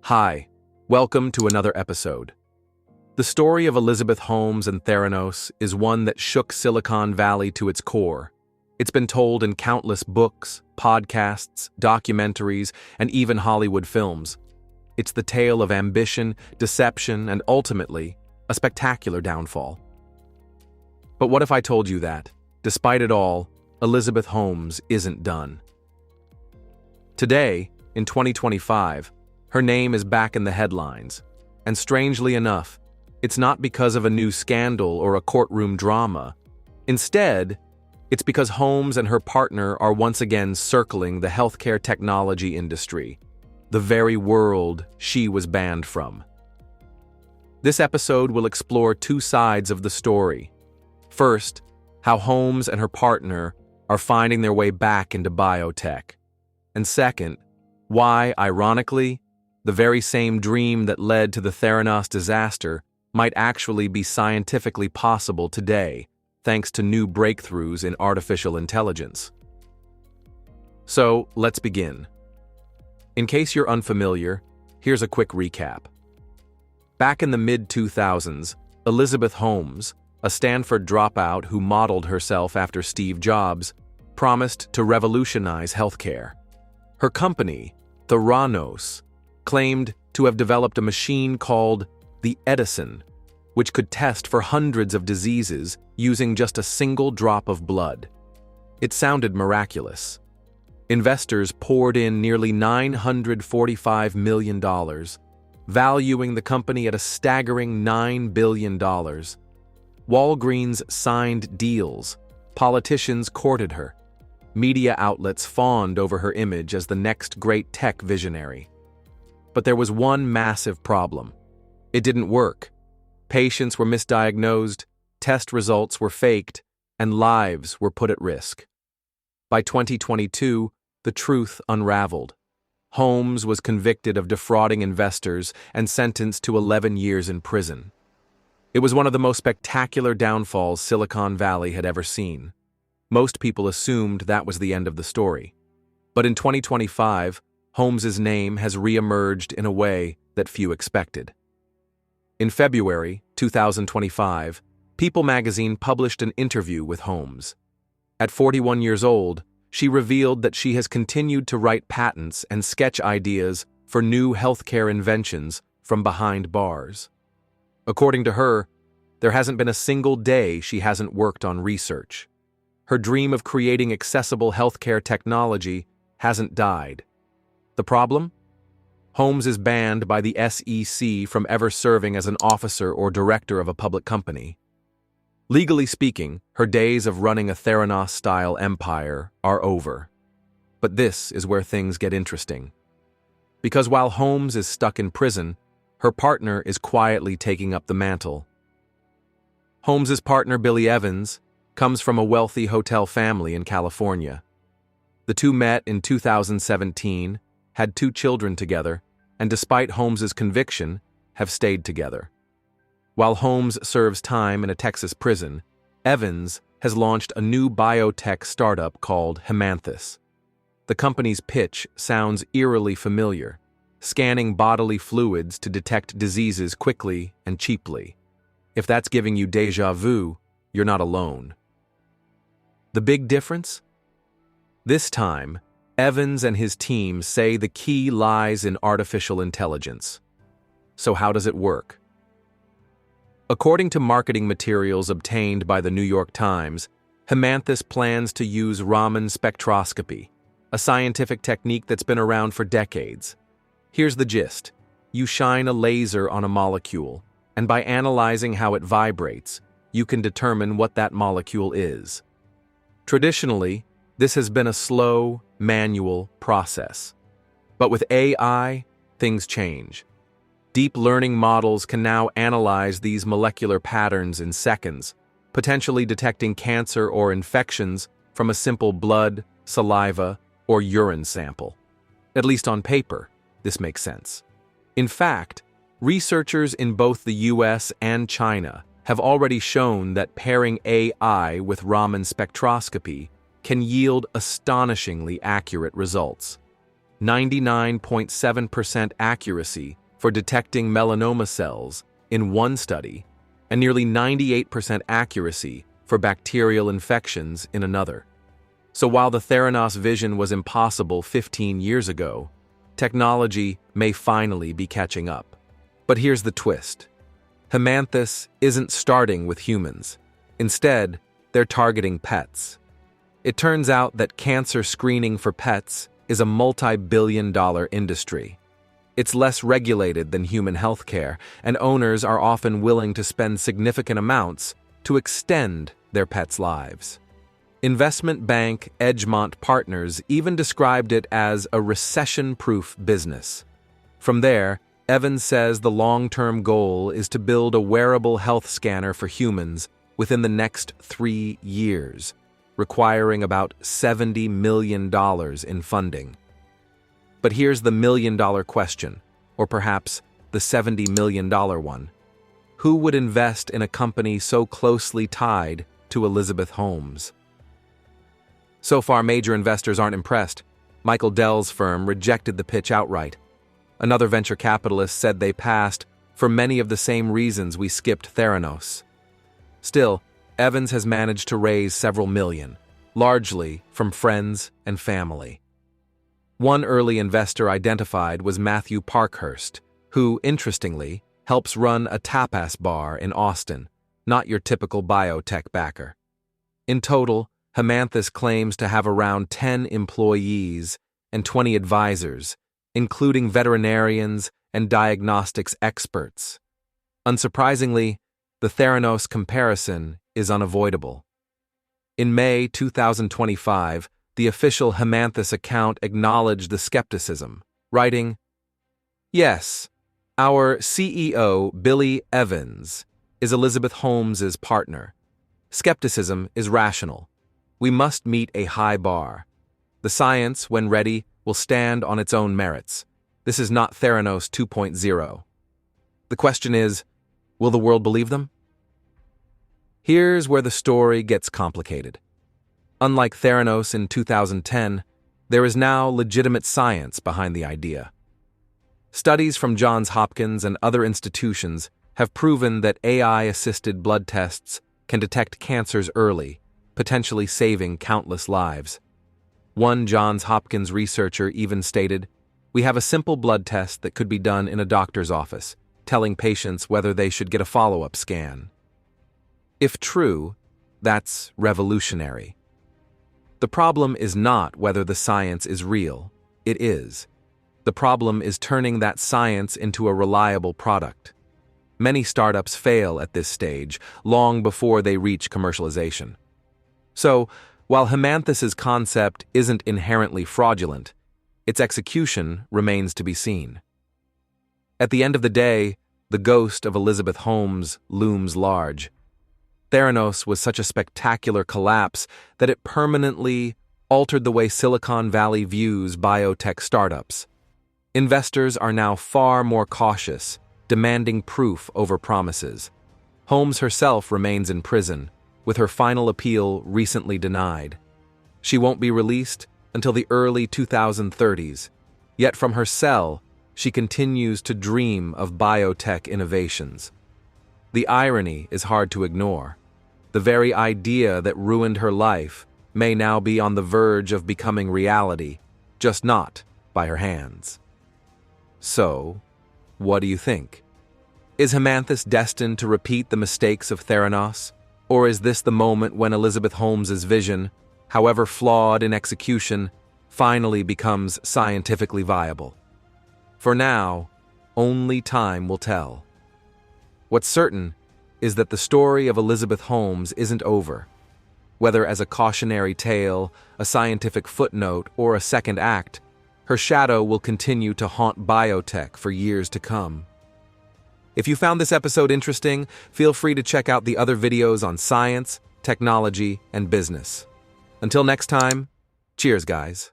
Hi, welcome to another episode. The story of Elizabeth Holmes and Theranos is one that shook Silicon Valley to its core. It's been told in countless books, podcasts, documentaries, and even Hollywood films. It's the tale of ambition, deception, and ultimately, a spectacular downfall. But what if I told you that, despite it all, Elizabeth Holmes isn't done? Today, in 2025, her name is back in the headlines, and strangely enough, it's not because of a new scandal or a courtroom drama. Instead, it's because Holmes and her partner are once again circling the healthcare technology industry, the very world she was banned from. This episode will explore two sides of the story. First, how Holmes and her partner are finding their way back into biotech. And second, why, ironically, the very same dream that led to the Theranos disaster might actually be scientifically possible today, thanks to new breakthroughs in artificial intelligence. So, let's begin. In case you're unfamiliar, here's a quick recap. Back in the mid-2000s, Elizabeth Holmes, a Stanford dropout who modeled herself after Steve Jobs, promised to revolutionize healthcare. Her company, Theranos, claimed to have developed a machine called the Edison, which could test for hundreds of diseases using just a single drop of blood. It sounded miraculous. Investors poured in nearly $945 million, valuing the company at a staggering $9 billion. Walgreens signed deals, politicians courted her, media outlets fawned over her image as the next great tech visionary. But there was one massive problem. It didn't work. Patients were misdiagnosed, test results were faked, and lives were put at risk. By 2022, the truth unraveled. Holmes was convicted of defrauding investors and sentenced to 11 years in prison. It was one of the most spectacular downfalls Silicon Valley had ever seen. Most people assumed that was the end of the story. But in 2025, Holmes's name has re-emerged in a way that few expected. In February 2025, People magazine published an interview with Holmes. At 41 years old, she revealed that she has continued to write patents and sketch ideas for new healthcare inventions from behind bars. According to her, there hasn't been a single day she hasn't worked on research. Her dream of creating accessible healthcare technology hasn't died. The problem? Holmes is banned by the SEC from ever serving as an officer or director of a public company. Legally speaking, her days of running a Theranos-style empire are over. But this is where things get interesting. Because while Holmes is stuck in prison, her partner is quietly taking up the mantle. Holmes's partner, Billy Evans, comes from a wealthy hotel family in California. The two met in 2017, had 2 children together, and despite Holmes's conviction, have stayed together. While Holmes serves time in a Texas prison, Evans has launched a new biotech startup called Hemanthus. The company's pitch sounds eerily familiar, scanning bodily fluids to detect diseases quickly and cheaply. If that's giving you déjà vu, you're not alone. The big difference? This time, Evans and his team say the key lies in artificial intelligence. So how does it work? According to marketing materials obtained by the New York Times, Hemanthus plans to use Raman spectroscopy, a scientific technique that's been around for decades. Here's the gist. You shine a laser on a molecule, and by analyzing how it vibrates, you can determine what that molecule is. Traditionally, this has been a slow, manual process. But with AI, things change. Deep learning models can now analyze these molecular patterns in seconds, potentially detecting cancer or infections from a simple blood, saliva, or urine sample. At least on paper, this makes sense. In fact, researchers in both the US and China have already shown that pairing AI with Raman spectroscopy can yield astonishingly accurate results. 99.7% accuracy for detecting melanoma cells in one study, and nearly 98% accuracy for bacterial infections in another. So while the Theranos vision was impossible 15 years ago, technology may finally be catching up. But here's the twist. Hemanthus isn't starting with humans. Instead, they're targeting pets. It turns out that cancer screening for pets is a multi-billion-dollar industry. It's less regulated than human healthcare, and owners are often willing to spend significant amounts to extend their pets' lives. Investment bank Edgemont Partners even described it as a recession-proof business. From there, Evans says the long-term goal is to build a wearable health scanner for humans within the next 3 years, requiring about $70 million in funding. But here's the million-dollar question, or perhaps the $70 million one. Who would invest in a company so closely tied to Elizabeth Holmes? So far, major investors aren't impressed. Michael Dell's firm rejected the pitch outright. Another venture capitalist said they passed for many of the same reasons we skipped Theranos. Still, Evans has managed to raise several million, largely from friends and family. One early investor identified was Matthew Parkhurst, who, interestingly, helps run a tapas bar in Austin, not your typical biotech backer. In total, Hemanthus claims to have around 10 employees and 20 advisors, including veterinarians and diagnostics experts. Unsurprisingly, the Theranos comparison is unavoidable. In May 2025, the official Hemanthus account acknowledged the skepticism, writing, "Yes, our CEO, Billy Evans, is Elizabeth Holmes's partner. Skepticism is rational. We must meet a high bar. The science, when ready, will stand on its own merits. This is not Theranos 2.0. The question is, will the world believe them?" Here's where the story gets complicated. Unlike Theranos in 2010, there is now legitimate science behind the idea. Studies from Johns Hopkins and other institutions have proven that AI-assisted blood tests can detect cancers early, potentially saving countless lives. One Johns Hopkins researcher even stated, "We have a simple blood test that could be done in a doctor's office, telling patients whether they should get a follow-up scan." If true, that's revolutionary. The problem is not whether the science is real. It is. The problem is turning that science into a reliable product. Many startups fail at this stage, long before they reach commercialization. So, while Hemanthus's concept isn't inherently fraudulent, its execution remains to be seen. At the end of the day, the ghost of Elizabeth Holmes looms large. Theranos was such a spectacular collapse that it permanently altered the way Silicon Valley views biotech startups. Investors are now far more cautious, demanding proof over promises. Holmes herself remains in prison, with her final appeal recently denied. She won't be released until the early 2030s, yet from her cell, she continues to dream of biotech innovations. The irony is hard to ignore. The very idea that ruined her life may now be on the verge of becoming reality, just not by her hands. So, what do you think? Is Hemanthus destined to repeat the mistakes of Theranos? Or is this the moment when Elizabeth Holmes's vision, however flawed in execution, finally becomes scientifically viable? For now, only time will tell. What's certain is that the story of Elizabeth Holmes isn't over. Whether as a cautionary tale, a scientific footnote, or a second act, her shadow will continue to haunt biotech for years to come. If you found this episode interesting, feel free to check out the other videos on science, technology, and business. Until next time, cheers, guys.